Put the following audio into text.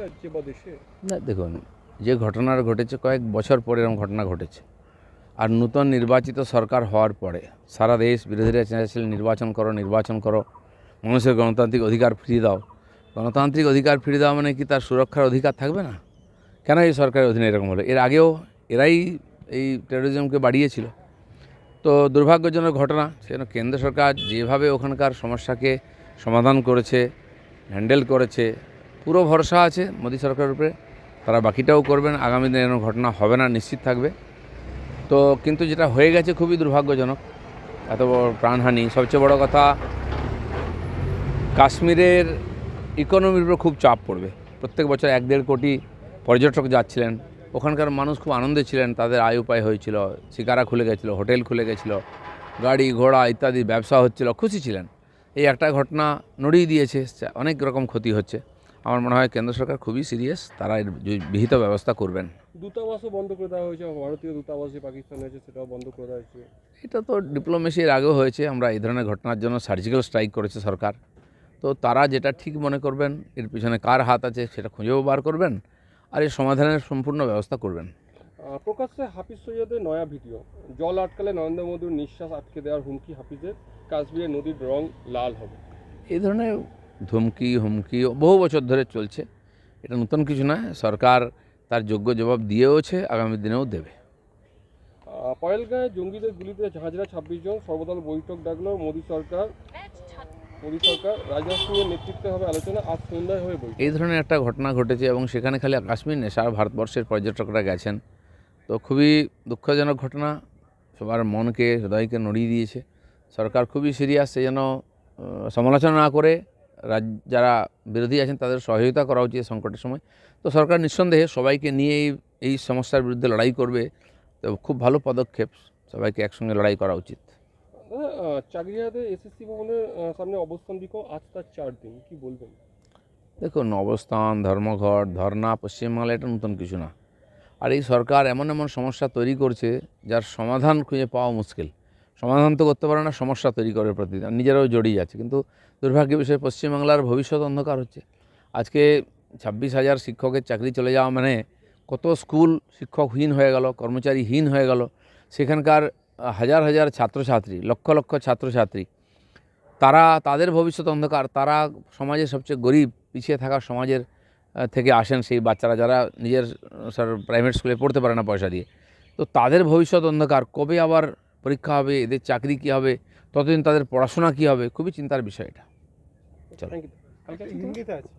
রাজ্যে বা দেশে? না দেখুন, যে ঘটনা ঘটেছে কয়েক বছর পরে এরকম ঘটনা ঘটেছে। আর নূতন নির্বাচিত সরকার হওয়ার পরে সারা দেশ বিরোধীরা চেয়েছিলেন নির্বাচন করো, মানুষের গণতান্ত্রিক অধিকার ফিরিয়ে দাও। গণতান্ত্রিক অধিকার ফিরিয়ে দেওয়া মানে কি তার সুরক্ষার অধিকার থাকবে না? কেন এই সরকারের অধীনে এরকম হলো? এর আগেও এরাই এই টেরোরিজমকে বাড়িয়েছিল। তো দুর্ভাগ্যজনক ঘটনা। সেজন্য কেন্দ্র সরকার যেভাবে ওখানকার সমস্যাকে সমাধান করেছে, হ্যান্ডেল করেছে, পুরো ভরসা আছে মোদী সরকারের উপরে। তারা বাকিটাও করবেন, আগামী দিনে এরকম ঘটনা হবে না, নিশ্চিত থাকবে। তো কিন্তু যেটা হয়ে গেছে খুবই দুর্ভাগ্যজনক, এত বড় প্রাণহানি। সবচেয়ে বড় কথা, কাশ্মীরের ইকোনমির উপর খুব চাপ পড়বে। প্রত্যেক বছর 1-1.5 কোটি পর্যটক যাচ্ছিলেন, ওখানকার মানুষ খুব আনন্দে ছিলেন, তাদের আয় উপায় হয়েছিল, শিকারা খুলে গেছিলো, হোটেল খুলে গেছিলো, গাড়ি ঘোড়া ইত্যাদি ব্যবসা হচ্ছিল, খুশি ছিলেন। এই একটা ঘটনা নড়িয়ে দিয়েছে, অনেক রকম ক্ষতি হচ্ছে। আমার মনে হয় কেন্দ্র সরকার খুবই সিরিয়াস, তারা এর বিহিত ব্যবস্থা করবেন। দূতাবাসও বন্ধ করে দেওয়া হয়েছে, ভারতীয় দূতাবাস যে পাকিস্তানে আছে সেটাও বন্ধ করে দেওয়া হয়েছে। এটা তো ডিপ্লোমেসির আগেও হয়েছে। আমরা এই ধরনের ঘটনার জন্য সার্জিক্যাল স্ট্রাইক করেছে সরকার। তো তারা যেটা ঠিক মনে করবেন, এর পিছনে কার হাত আছে সেটা খুঁজেও বার করবেন, আর এর সমাধানের সম্পূর্ণ ব্যবস্থা করবেন। প্রকাশ্যে হাফিজ সৈয়দের নয়া ভিডিও, জল আটকালে নরেন্দ্র মোদীর নিঃশ্বাস আটকে দেওয়ার হুমকি হাফিজের, কাশ্মীরের নদীর রং লাল হবে। এই ধরনের হুমকি বহু বছর ধরে চলছে, এটা নতুন কিছু নয়। সরকার তার যোগ্য জবাব দিয়েওছে, আগামী দিনেও দেবে। পয়েলগাঁয়ে জঙ্গিদের গুলিতে হাজরা 26 জন, সর্বদল বৈঠক ডাকলো মোদী সরকার। রাজনাথ সিংয়ের নেতৃত্বে হবে আলোচনা, আজ সন্ধ্যায় হবে বৈঠক। এই ধরনের একটা ঘটনা ঘটেছে এবং সেখানে খালি কাশ্মীর নেই, সারা ভারতবর্ষের পর্যটকরা গেছেন। তো খুবই দুঃখজনক ঘটনা, সবার মনকে হৃদয়কে নড়িয়ে দিয়েছে। সরকার খুবই সিরিয়াস, সেই জন্য সমালোচনা না করে যারা বিরোধী আছেন তাদের সহযোগিতা করা উচিত সংকটের সময়। তো সরকার নিঃসন্দেহে সবাইকে নিয়ে এই সমস্যার বিরুদ্ধে লড়াই করবে। তো খুব ভালো পদক্ষেপ, সবাইকে একসঙ্গে লড়াই করা উচিত। চাকরিহাতে এসএসসি ভবনের সামনে অবস্থান বিক্ষোভ, আজ তার 4 দিন, কি বলবেন? দেখুন, অবস্থান, ধর্মঘট, ধর্না পশ্চিমবাংলায় এটা নতুন কিছু না। আর এই সরকার এমন এমন সমস্যা তৈরি করছে যার সমাধান খুঁজে পাওয়া মুশকিল। সমাধান তো করতে পারে না, সমস্যা তৈরি করে প্রতিদিন, নিজেরাও জড়িয়ে যাচ্ছে। কিন্তু দুর্ভাগ্যের বিষয়, পশ্চিমবাংলার ভবিষ্যৎ অন্ধকার হচ্ছে। আজকে 26,000 শিক্ষকের চাকরি চলে যাওয়া মানে কত স্কুল শিক্ষকহীন হয়ে গেল, কর্মচারীহীন হয়ে গেল। সেখানকার হাজার হাজার ছাত্রছাত্রী, লক্ষ লক্ষ ছাত্রছাত্রী, তাদের ভবিষ্যৎ অন্ধকার। তারা সমাজের সবচেয়ে গরিব পিছিয়ে থাকা সমাজের থেকে আসেন সেই বাচ্চারা, যারা নিজের প্রাইভেট স্কুলে পড়তে পারে না পয়সা দিয়ে। তো তাদের ভবিষ্যৎ অন্ধকার। কবে আবার পরীক্ষা হবে, এদের চাকরি কী হবে, ততদিন তাদের পড়াশোনা কী হবে, খুবই চিন্তার বিষয় এটা। চলো। Thank you. হিন্দিতে আছে।